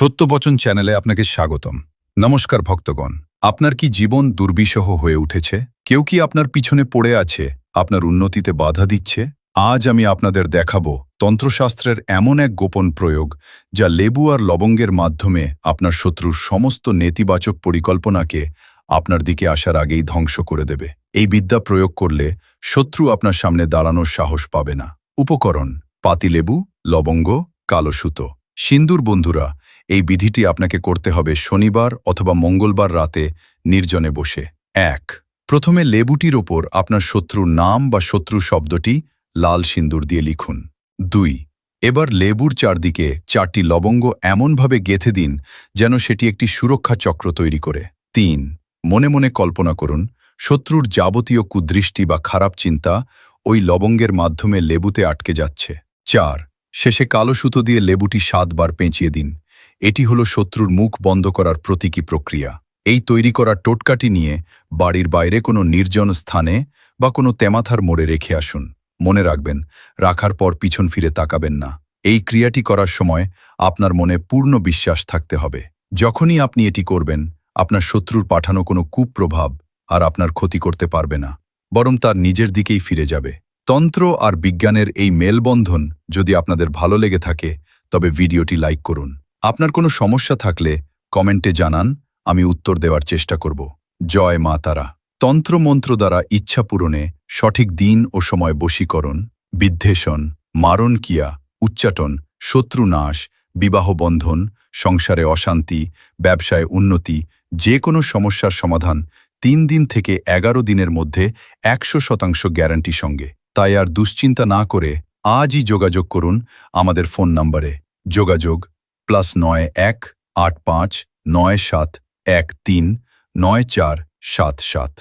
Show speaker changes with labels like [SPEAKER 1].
[SPEAKER 1] সত্যবচন চ্যানেলে আপনাকে স্বাগতম। নমস্কার ভক্তগণ। আপনার কি জীবন দুর্বিষহ হয়ে উঠেছে? কেউ কি আপনার পিছনে পড়ে আছে, আপনার উন্নতিতে বাধা দিচ্ছে? আজ আমি আপনাদের দেখাবো তন্ত্রশাস্ত্রের এমন এক গোপন প্রয়োগ যা লেবু আর লবঙ্গের মাধ্যমে আপনার শত্রুর সমস্ত নেতিবাচক পরিকল্পনাকে আপনার দিকে আসার আগেই ধ্বংস করে দেবে। এই বিদ্যা প্রয়োগ করলে শত্রু আপনার সামনে দাঁড়ানোর সাহস পাবে না। উপকরণ: পাতিলেবু, লবঙ্গ, কালো সুতো, সিন্দুর। বন্ধুরা, এই বিধিটি আপনাকে করতে হবে শনিবার অথবা মঙ্গলবার রাতে নির্জনে বসে। ১. প্রথমে লেবুটির ওপর আপনার শত্রুর নাম বা শত্রু শব্দটি লাল সিন্দুর দিয়ে লিখুন। ২. এবার লেবুর চারদিকে 4টি লবঙ্গ এমনভাবে গেঁথে দিন যেন সেটি একটি সুরক্ষা চক্র তৈরি করে। ৩. মনে মনে কল্পনা করুন শত্রুর যাবতীয় কুদৃষ্টি বা খারাপ চিন্তা ওই লবঙ্গের মাধ্যমে লেবুতে আটকে যাচ্ছে। ৪. শেষে কালো সুতো দিয়ে লেবুটি 7 বার পেঁচিয়ে দিন। এটি হলো শত্রুর মুখ বন্ধ করার প্রতীকী প্রক্রিয়া। এই তৈরি করা টোটকাটি নিয়ে বাড়ির বাইরে কোনো নির্জন স্থানে বা কোনো তেমাথার মোড়ে রেখে আসুন। মনে রাখবেন, রাখার পর পিছন ফিরে তাকাবেন না। এই ক্রিয়াটি করার সময় আপনার মনে পূর্ণ বিশ্বাস থাকতে হবে। যখনই আপনি এটি করবেন, আপনার শত্রুর পাঠানো কোনো কুপ্রভাব আর আপনার ক্ষতি করতে পারবে না, বরং তার নিজের দিকেই ফিরে যাবে। তন্ত্র আর বিজ্ঞানের এই মেলবন্ধন যদি আপনাদের ভালো লেগে থাকে, তবে ভিডিওটি লাইক করুন। আপনার কোনো সমস্যা থাকলে কমেন্টে জানান, আমি উত্তর দেওয়ার চেষ্টা করব। জয় মা তারা। তন্ত্রমন্ত্র দ্বারা ইচ্ছা পূরণে সঠিক দিন ও সময় বশীকরণ, বিদ্বেষণ, মারণ কিয়া, উচ্চাটন, শত্রুনাশ, বিবাহ বন্ধন, সংসারে অশান্তি, ব্যবসায় উন্নতি, যে কোনো সমস্যার সমাধান 3 দিন থেকে 11 দিনের মধ্যে 100% গ্যারান্টি সঙ্গে। তাই আর দুশ্চিন্তা না করে আজই যোগাযোগ করুন আমাদের ফোন নম্বরে। যোগাযোগ +91 85 97 13 9477।